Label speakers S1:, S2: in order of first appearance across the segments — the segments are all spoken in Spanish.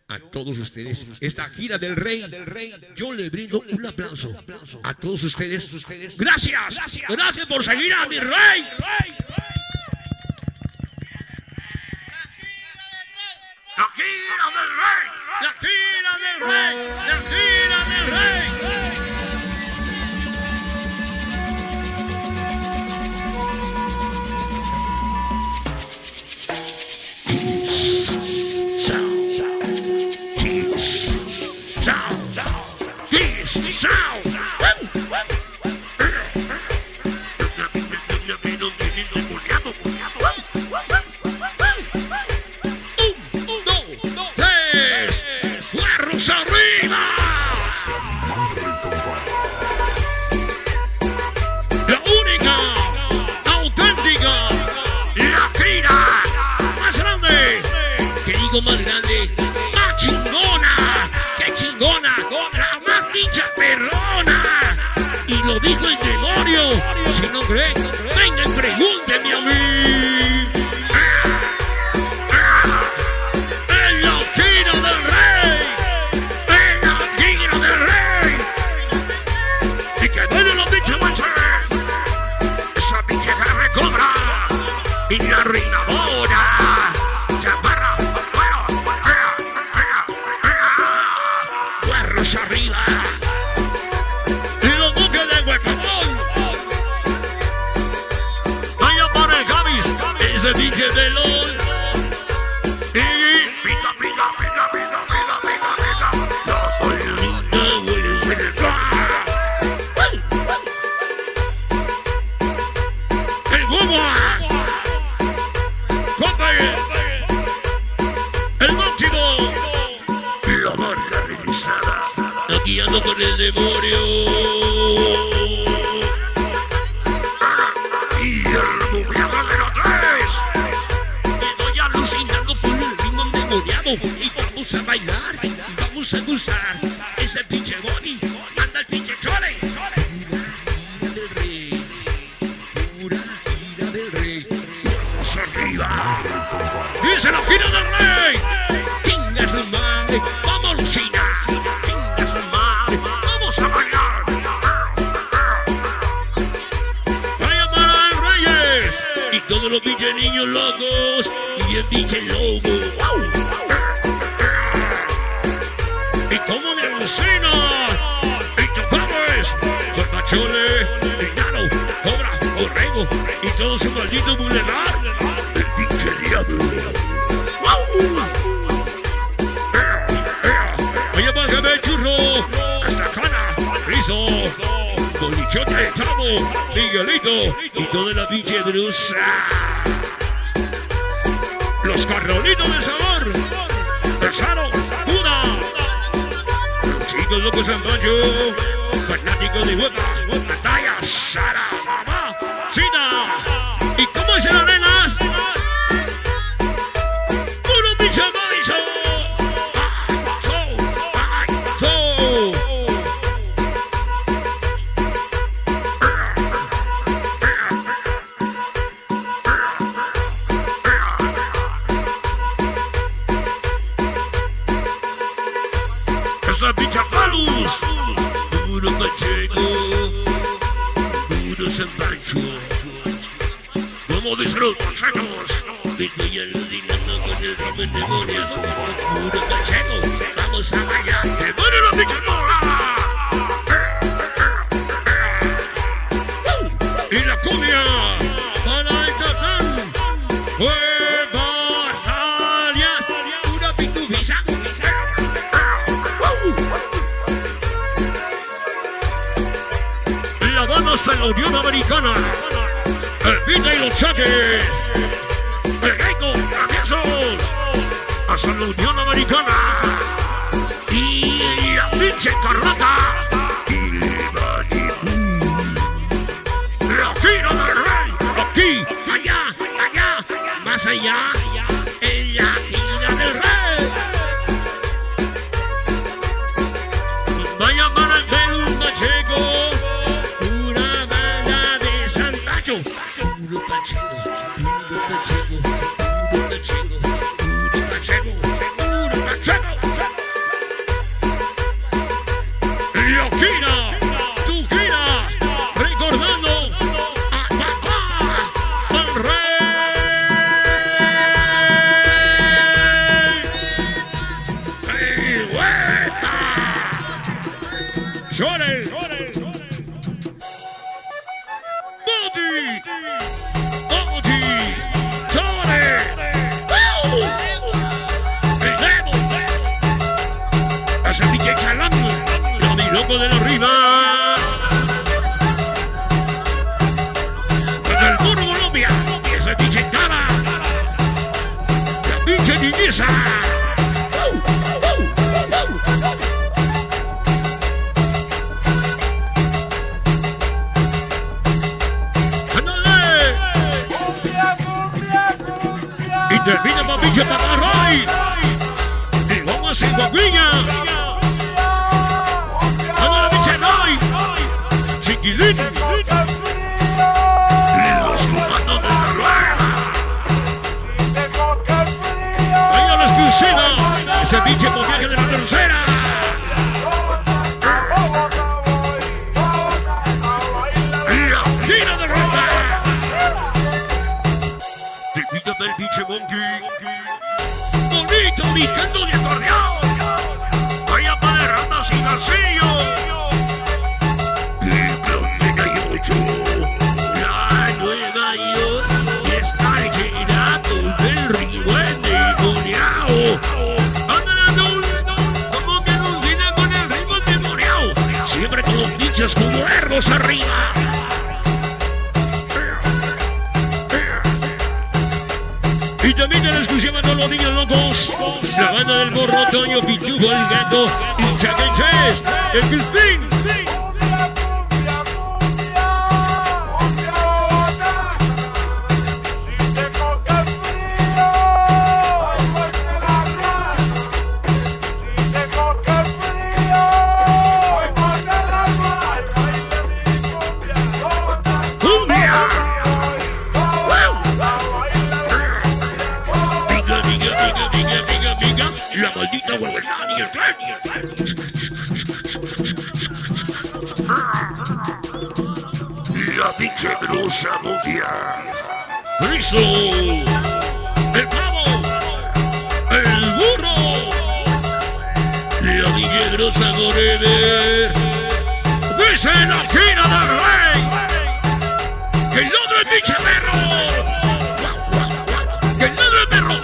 S1: a todos ustedes, esta gira del rey, yo le brindo un aplauso a todos ustedes. Gracias por seguir a mi rey. La gira del rey, la gira del rey, la gira del rey. Más grande, más chingona, qué chingona, la más pincha perrona. Y lo dijo el demonio. Si no cree, venga y pregúnteme a mí. En la gira del rey, en la gira del rey. Y que duele la pinche mancha, esa pinche que recobra y la reinadora. Arriba y los buques de Huecamón. Vaya para el Gavis, ese pinche pelón. Y pica, pica, pica, pica, pica, pica, pica. La bolita vuelve. El Guaguas, compadre, el máximo, la marca revisada. Guiando con el demonio. Y el bubeador de los tres. Estoy alucinando por el ritmo endemoniado. Y vamos a bailar, vamos a gozar. Ese pinche body, anda el pinche chole. Gira del rey, pura gira del rey. Vamos arriba. Dice la gira del rey. Chinga su madre, vamos a alucinar. Todos los pinches niños locos y el pinche lobo. Y como de alucina. Y tocamos con Machole, Enano, Cobra, Borrego y todo su maldito bulevar. El pinche diablo. Oye, págame churro, hasta cana, rizo. Bolichote, Chavo, Miguelito y toda la pinche brusa. Los carrolitos de sabor, Pesado, Buda. Los chicos locos en Pancho, fanáticos de huepa, Natalia, Sara, Mamá, China. ¿Y cómo es las nenas? Puro pinche maízo. Pichapalus, puro Pacheco, puro San Pancho. Como dicen los consejos, estoy alucinando con el ramen demoniado. Puro Pacheco, vamos a bailar, que muere la pichapola. Y la cumbia para el Catán. Hasta la Unión Americana, el Pita y los Chaques, el Geico, Traviesos, hasta la Unión Americana y la pinche Carrata y la gira del rey, aquí, allá, más allá, en la gira del rey. Vaya para el Pacheco. Puro Pacheco, puro Pacheco, puro Pacheco, puro Pacheco, puro ¡Suárez! ¡Boti! ¡Suárez! ¡Ese pinche chalán! ¡Lo mi loco de la arriba! ¡Desde el Burro Colombia! ¡Y ese pinche cara! ¡La pinche niñeza! Termina Papicho para Roy. Y vamos a hacer guaguilla. Vamos a la pinche Roy. Chiquilín. Los comandos de la rueda. Ahí a la exclusiva. Ese pinche comiaje de la tercera. La gira de ropa. Divítame el pinche monkey. Bonito, picando de acordeón. Vaya para ramas y garcillo. La Nueva York está llenando del río endemoniado. Andan como que nos viene con el ritmo endemoniado. Siempre con los pinches como erros arriba. Y también en la exclusiva de los niños locos, la banda del Morro, Toño, Pitufo, el Gato y Chaquenches, el Crispín. La maldita huevonada y el tren. La pinche brusa mufia. Rizo. El pavo. El burro. La pinche brusa forever. Dice la gira del rey. Que el otro es pinche perro. Que el otro es perro.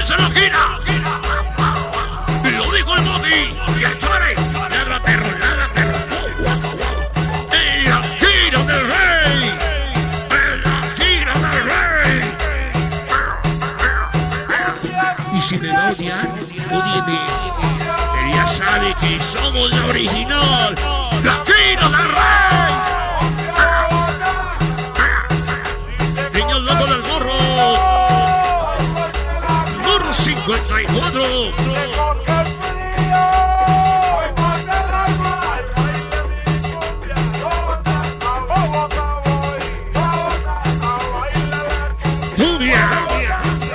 S1: ¡Se lo gira! ¡Lo dijo el Boti! ¡Y el Suárez! ¡Ladra perro! ¡Ladra perro! ¡En la gira del rey! ¡En la gira del rey! Y si me va a odiar, odíeme. Él ya sabe que somos la original. ¡La gira del rey! ¡Niños locos del morro! 54.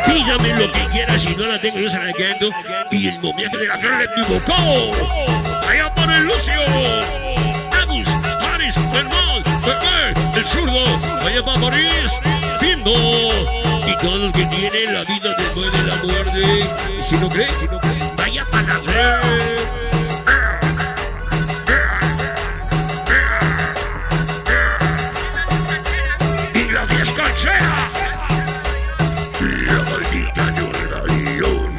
S1: Pídame lo que quieras, si no la tengo yo se la canto. Y el momiaje de la cara le equivocó. Allá por el Lucio. Agus, Paris, Fermón, Pepe, el zurdo. Vaya para París, Bimbo. Y todos los que tienen la vida después de la muerte. Y si no cree, vaya para la red. Y la descanchea. La maldita Nueva York.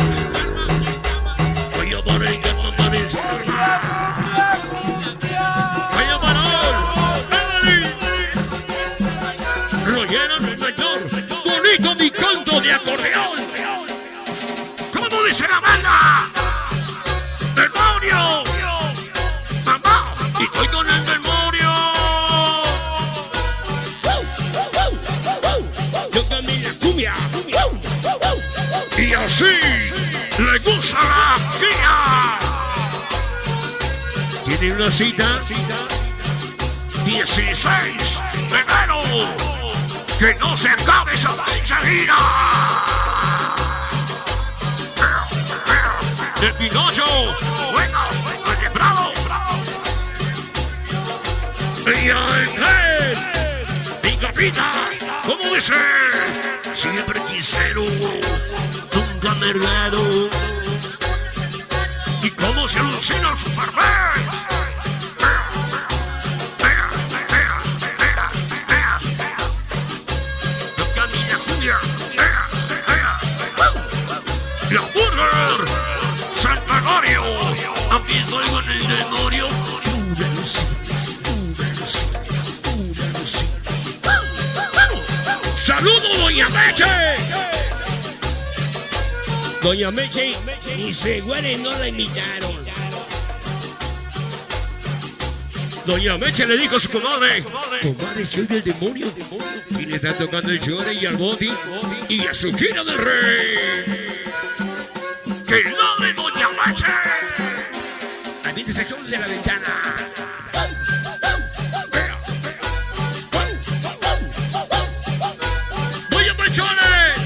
S1: Vaya para el que mandan el salva. Vaya para él. Lo llenan el mayor. Bonito mi canto de acordeón. ¿Cómo dice la banda? ¡Demonio! ¡Mamá! Y estoy con el demonio. Yo también la cumbia. Y así le gusta la Gira. Tiene una cita 16 de enero. ¡Que no se acabe esa pinche gira! ¡El Pinocho! ¡Bueno! ¡El Quebrado! ¡Y el tren! ¡Mi capita! ¿Cómo dice? Siempre quisero, nunca mergado. ¿Y cómo se alucina el Superman? La Burger, San Gregorio, aquí estoy con el demonio. ¡Saludos, Doña Meche! Doña Meche, ni se huele, no la imitaron. Doña Meche le dijo a su comadre: comadre, soy del demonio. Y le está tocando el chore y al boti y a su Gira del Rey. ¡Que no de Doña Meche! Aviéntese el de la ventana. ¡Doña Mechones!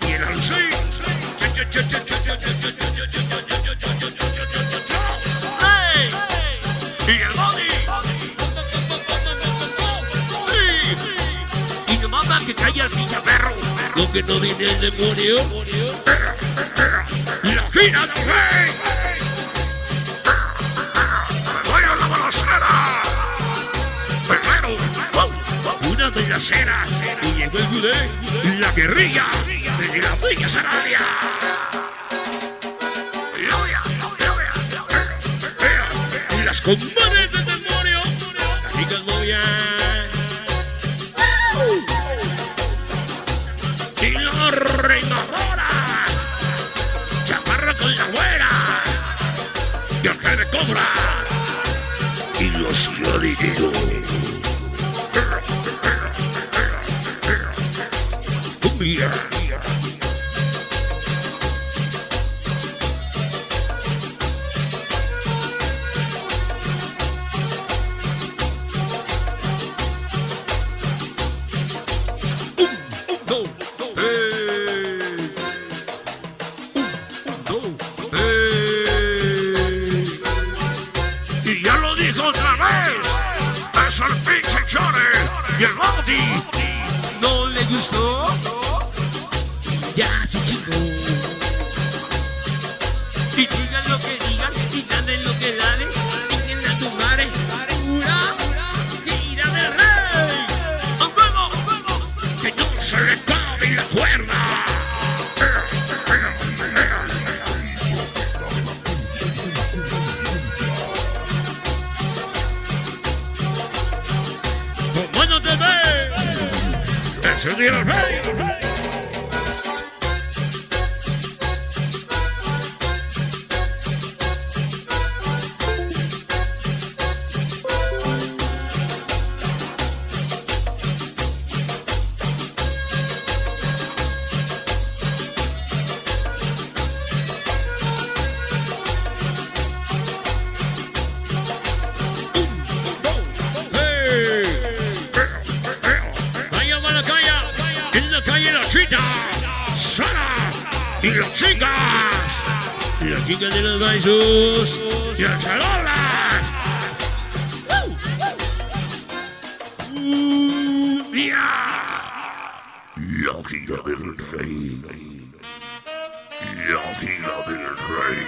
S1: Y el alcín. Y el body. Y nomás va que caiga el perro. Lo que no viene el demonio. La Gira del Rey. Vaya la balacera. Primero, una balacera. Y llegó el Gudé. La guerrilla de la Villa Sarabia. Las comadres del demonio, las chicas novias y la reina Mora, chaparra con la güera y el que me cobra y los clorinidos. Cumbia. Y ya lo dijo otra vez, es el pinche chore y el body. ¿No le gustó? Ya sí, chico. Y digan lo que digan, y dan lo que dan, digan a tu madre, una Gira del Rey. Que no se le cabe la cuerda. Bueno, te ve. Es el Día del Rey. Y las chicas de los baisos y las charolas. ¡Mira! La Gira del Rey. La Gira del Rey.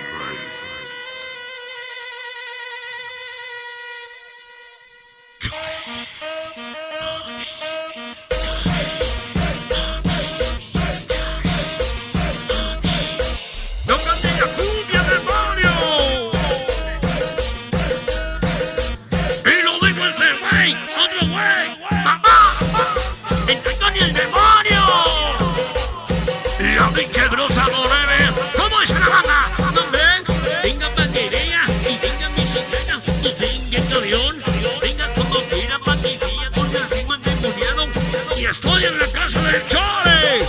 S1: ¿Cómo es la banda? ¿No ven? Venga pa' que vea y venga mi sobrina y venga el avión. Venga como quiera pa' que vea con el ritmo endemoniado. Y estoy en la casa del Chore.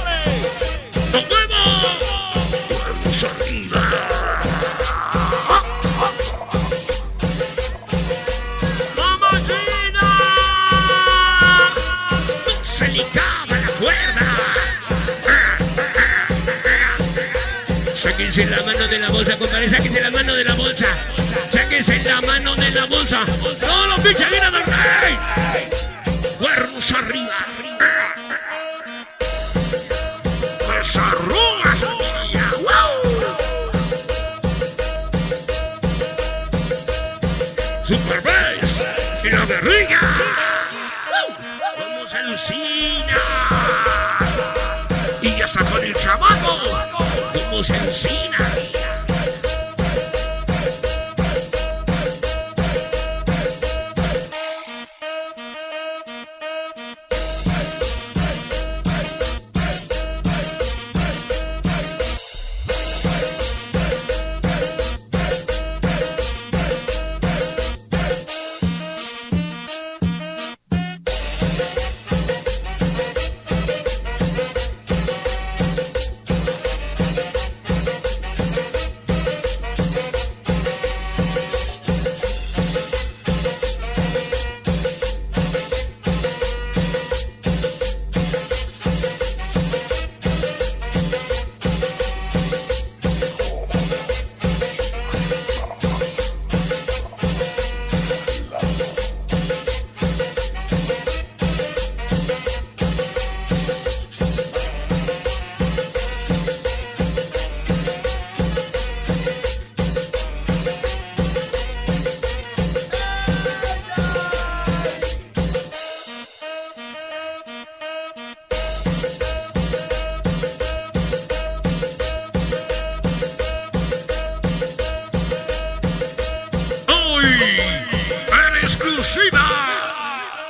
S1: ¡Nos vemos! ¡Vamos arriba! ¡Mamacina! ¡No se le acaba la cuerda! Sáquense la mano de la bolsa, compadre, sáquense la mano de la bolsa. Sáquense la mano de la bolsa. ¡No, los pinches Gira del Rey! ¡Cuernos arriba! ¡Desarrugas, niña! ¡Wow! ¡Super Bass! ¡Y la guerrilla! ¡Vamos a Lucina! ¡Y ya está con el chamaco! como se encina.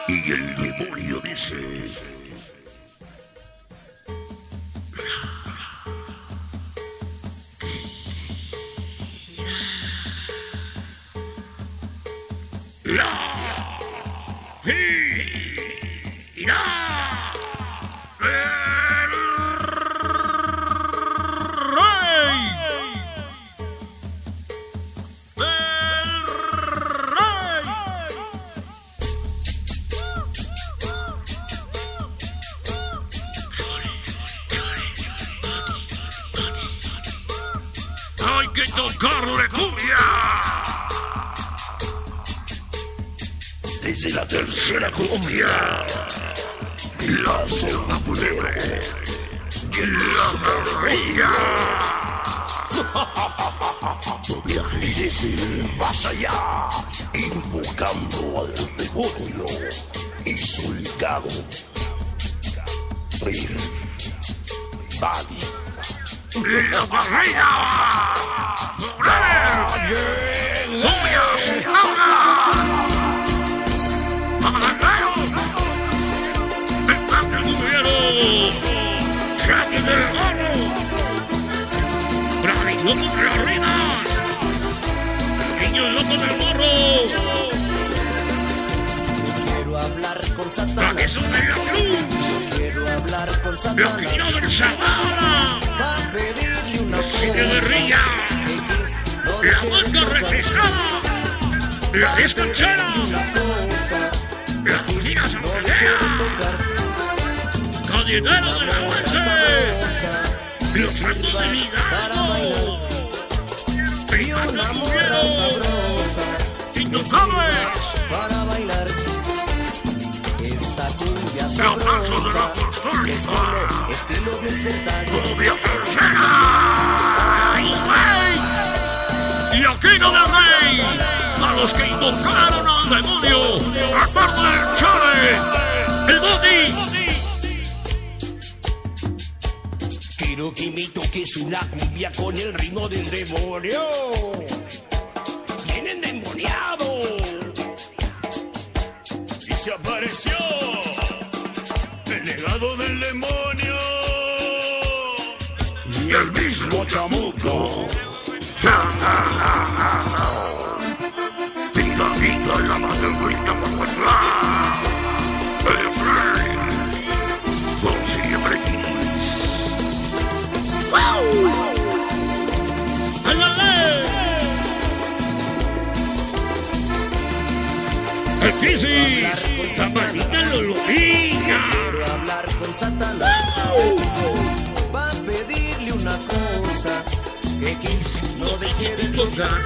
S1: Y el demonio dice: hay que tocarle cumbia. Desde la tercera cumbia, la zona funebre y la maravilla. Y desde el más allá, invocando al demonio y su legado. Bali. ¡La parrilla! ¡Cumbias y ahora! ¡Malandrero! ¡El tanque cumbiero! ¡Jackie del gorro! ¡Bravito contra las rimas! ¡Niños locos del morro!
S2: Quiero hablar con Satanás.
S1: ¡La que son de la cruz!
S2: Quiero hablar con
S1: ¡Los
S2: Satanás.
S1: que no del Sabana!
S2: Va a pedirle una
S1: ¡Los de guerrilla! ¡La mosca regresada! ¡La desconchera! ¡La cocina santanera! ¡Cadinero de la Huense! ¡Los santos de Hidalgo! ¡Y una morra sabrosa! ¡Intocables!
S2: Para bailar esta cumbia
S1: ¡El aplauso de la
S2: sabrosa.
S1: apostólica!
S2: Estilo Mr. Taz.
S1: ¡Cumbia tercera! ¡Ay, güey! ¡Y aquí no del rey! ¡A los que invocaron al demonio! ¡Aparte del Chale! ¡El Boti!
S3: Quiero que me toques una cumbia con el ritmo del demonio. ¡Bien endemoniado! Y se apareció el legado del demonio.
S1: Y el mismo chamuco. Tiradito en la madrugada por vuestra. El rey. Por siempre quis. ¡Wow! ¡Ándale! El crisis. Zapanita Lololilla.
S2: Quiero hablar con Satanás. Va a pedirle una cosa que Kiss no deje de tocar.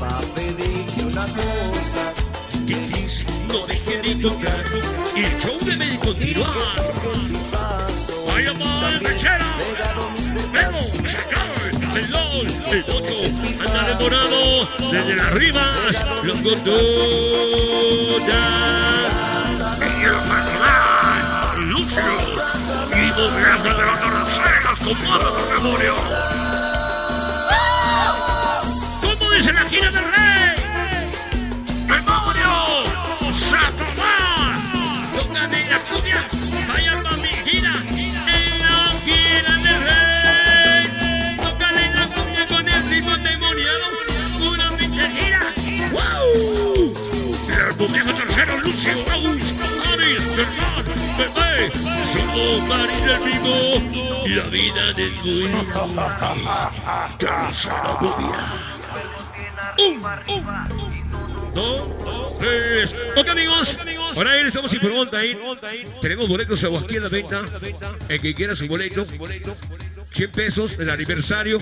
S2: Va a pedirle una cosa
S1: Que Kiss no deje de tocar. Y el show debe de continuar. Vaya mal, mechera. Vemos, Chacal, el LOL, el 8, anda demorado. Desde la arriba, los gordos. Y el personal, Lucio. Y doblaje de la tercera acomoda el demonio. ¿Cómo dice la gira del rey? ¡Demonio! ¡Satanás! Tócame la cumbia, vaya pa' mi gira. En la gira del rey. Tócale la cumbia con el ritmo endemoniado. Una pinche gira. ¡Wow! El complejo tercero, Lucio, Raúl, Aris, Germán, Pepe, somos Maris del vivo. La vida del güey. Cansa la cumbia. Dos, tres. Ok, amigos. Ahora ahí estamos sin pregunta ahí. Tenemos boletos aquí en la venta. El que quiera su boleto, 100 pesos el aniversario,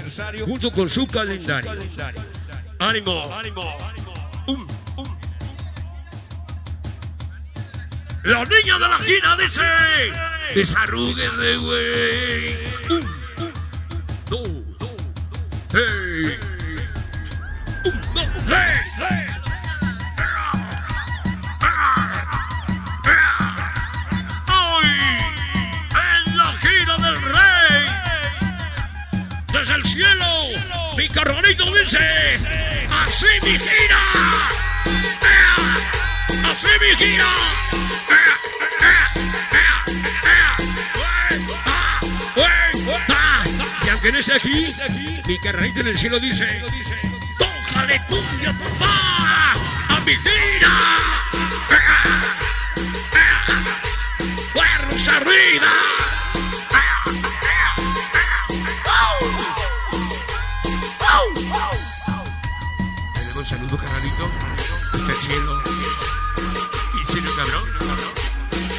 S1: junto con su calendario. ¡Ánimo! La niña de la esquina dice: desarrúguese, güey. 2, 3. 1, 2, 3. Hoy, en la gira del rey, desde el cielo, mi carronito dice: así mi gira. Así mi gira. Y aunque no esté aquí, mi carnalito en el cielo dice: tócale cumbia, papá, a mi gira. ¡Cuernos arriba! Tenemos un saludo, carnalito, hasta el cielo. ¿Y serio, cabrón?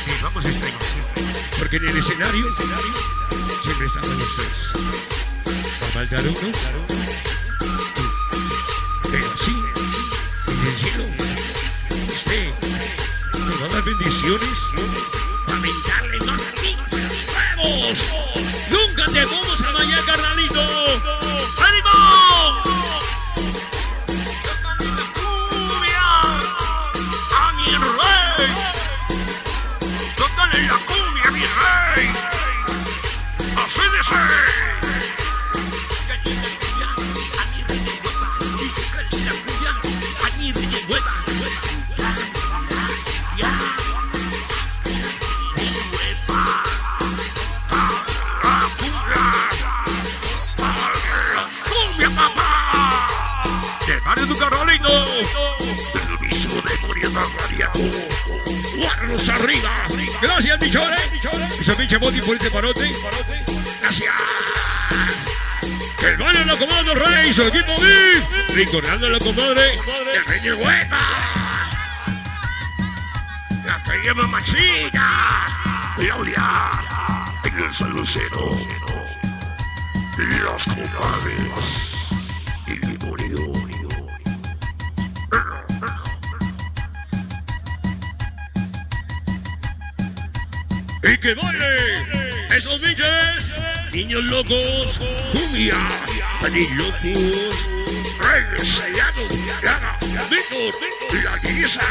S1: Sí, vamos a estar. Porque en el escenario siempre estaban los tres. Va a faltar uno. Pero sí, en el cielo, usted nos va a dar bendiciones para aventarle más huevos. Nunca te vamos a fallar, carnalito. ¡Ánimo! ¡Tócame la cumbia a mi rey! ¡Tócale la cumbia a mi rey! ¡Así de ser! ¡Prepare tu carrolito! El mismo demonio marrariaco. ¡Guarros arriba! ¡Gracias, bichores! Ese pinche boti por este parote. ¡Gracias! El baño lo comando el rey, su equipo VIP. Rinconeando la comadre. El rey de huepa. La calle mamachita. Claudia. En el salucero. Los comadres. El demonio. ¡Y que baile! ¡Esos biches! ¡Niños locos! ¡Cumbia! ¡Panis locos! ¡Reyes sellados! ¡Lara! ¡Víctor! ¡La guisa!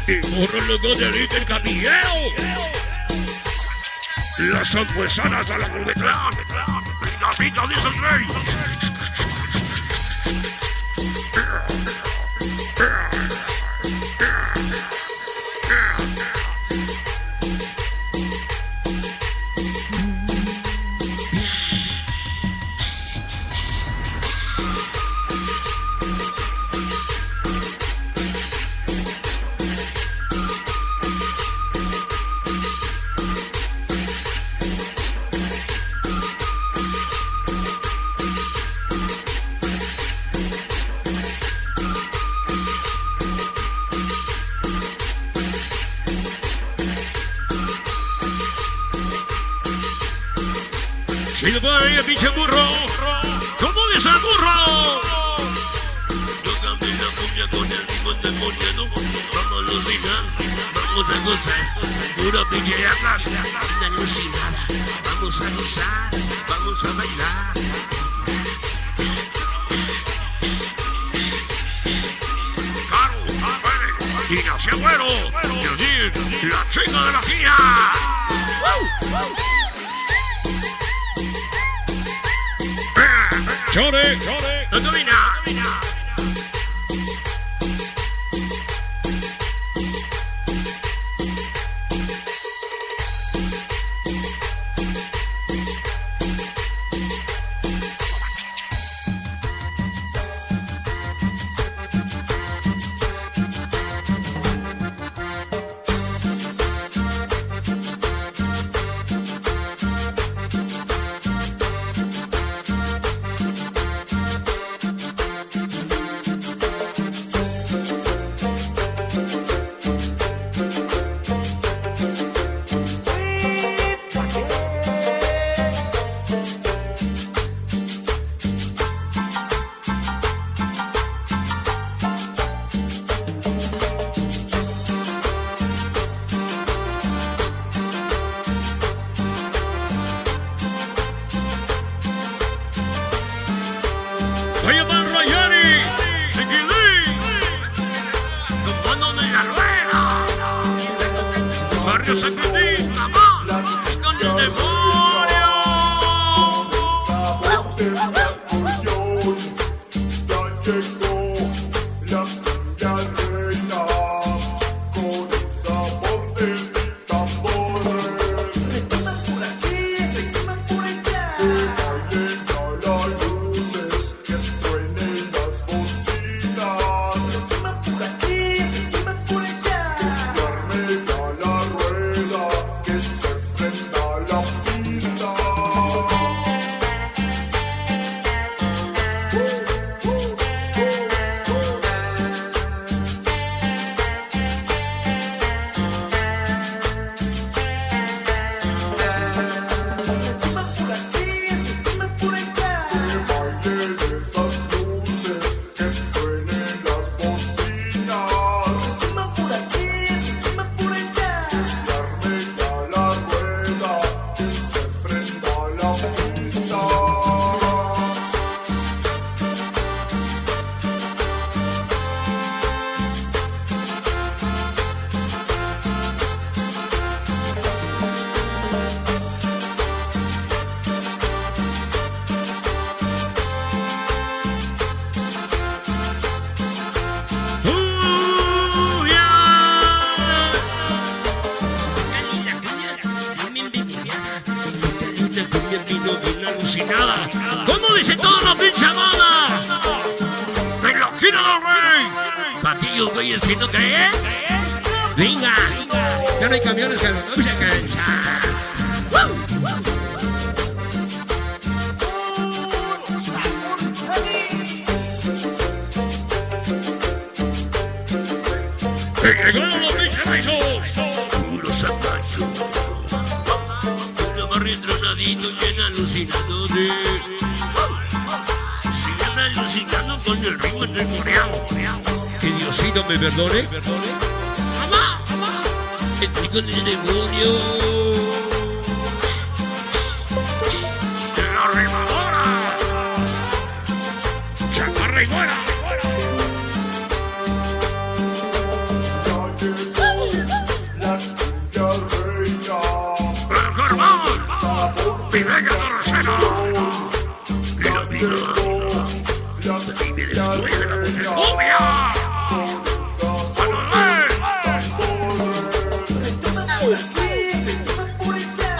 S1: ¡Y morros locos de Rita el Camillero! ¡Las zampuesanas a la juventud! ¡La pita dice el rey! ¡Sigue por ahí el pinche burro! ¿Cómo dice el burro? Yo cambié la cumbia con el ritmo endemoniado. Vamos a alucinar, vamos a gozar. Pura pinche atlas, una alucinada. Vamos a gozar, vamos a bailar. Caro, Ignacio Agüero, Yodil, la chica de la gira. Chore, no domina. Oye, van Rayari, Chiquilín, tomándome la rueda. Barrio San Cristín, mamá, con el demonio.
S4: Ya llegó la cumbia reina con el sabor de mi tambor.
S2: Retumban por aquí, retumban por allá.
S4: Que bailen a las luces, que suenen las bocinas.
S2: Retumban por aquí, retumban por allá.
S4: Que arme a la rueda, que se prenda la pista.
S2: Retumban por aquí, retumban por allá.
S4: Que bailen esas luces, que suenen las bocinas.
S2: Retumban por aquí, retumban por allá.
S4: Que arme a la rueda, que se prenda la pista.
S1: ¿Cómo dice toda la pinche moda? ¡En la gira del rey! Patillos, güey, siento que es. Venga, ya no hay camiones que no se cansan. ¡Llegaron los pinches rayos! ¡Puros zapachos! Una barra entronadito llena alucinando de... Siguen alucinando con el ritmo endemoniado. Que Diosito me perdone. ¡Mamá! Estoy con el demonio. ¡De la rimadora! ¡Chaparra y fuera!
S4: La cumbia reina,
S1: ¡El Germán! ¡Mi bella Dorcena! ¡Y la vida! ¡Y me destruye la mujer!
S2: Retumban por aquí, retumban por allá.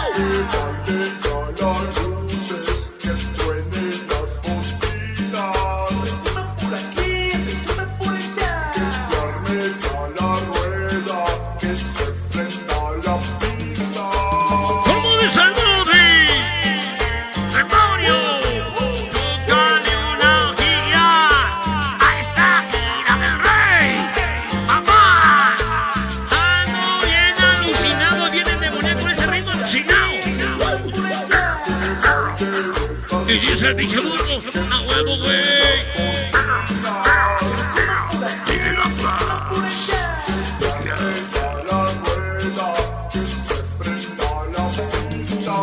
S4: que bailen a las luces, que suenen las bocinas.
S2: Retumban por aquí, retumban por allá.
S4: Que arme a la rueda, que se prenda la pista.
S1: ¿Cómo dice el Budi? ¡Demonio! ¡Tócale una gira! ¡A esta gira del rey! ¡Mamá! ¡Ando bien alucinado! ¡Viene el demonio con ese ritmo alucinado! Y dice el pinche burro, ¡a huevo, güey! ¡Tiene la paz!
S4: A la rueda, que se prenda la pista.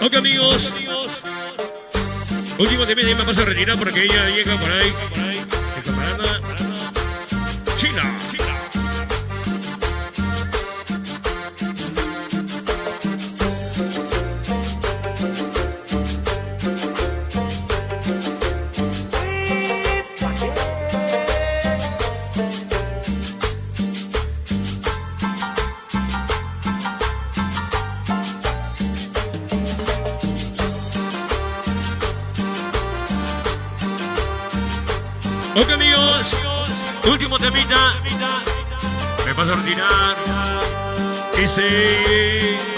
S1: Ok, amigos. Último tema, me paso a retirar porque ella llega por ahí. El camarada Chila. temita. Me vas a retirar. Dice.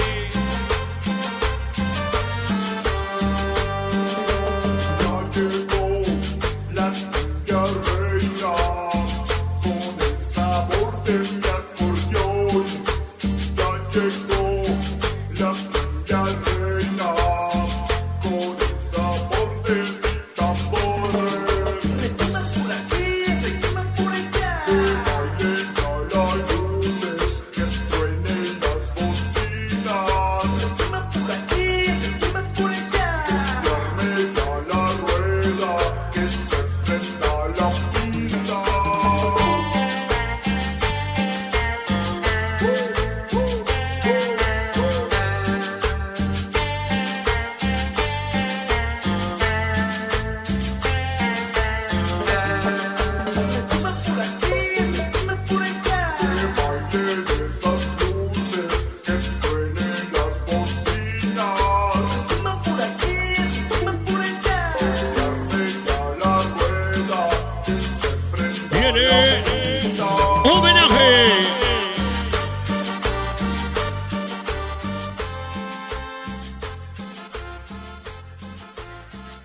S1: Viene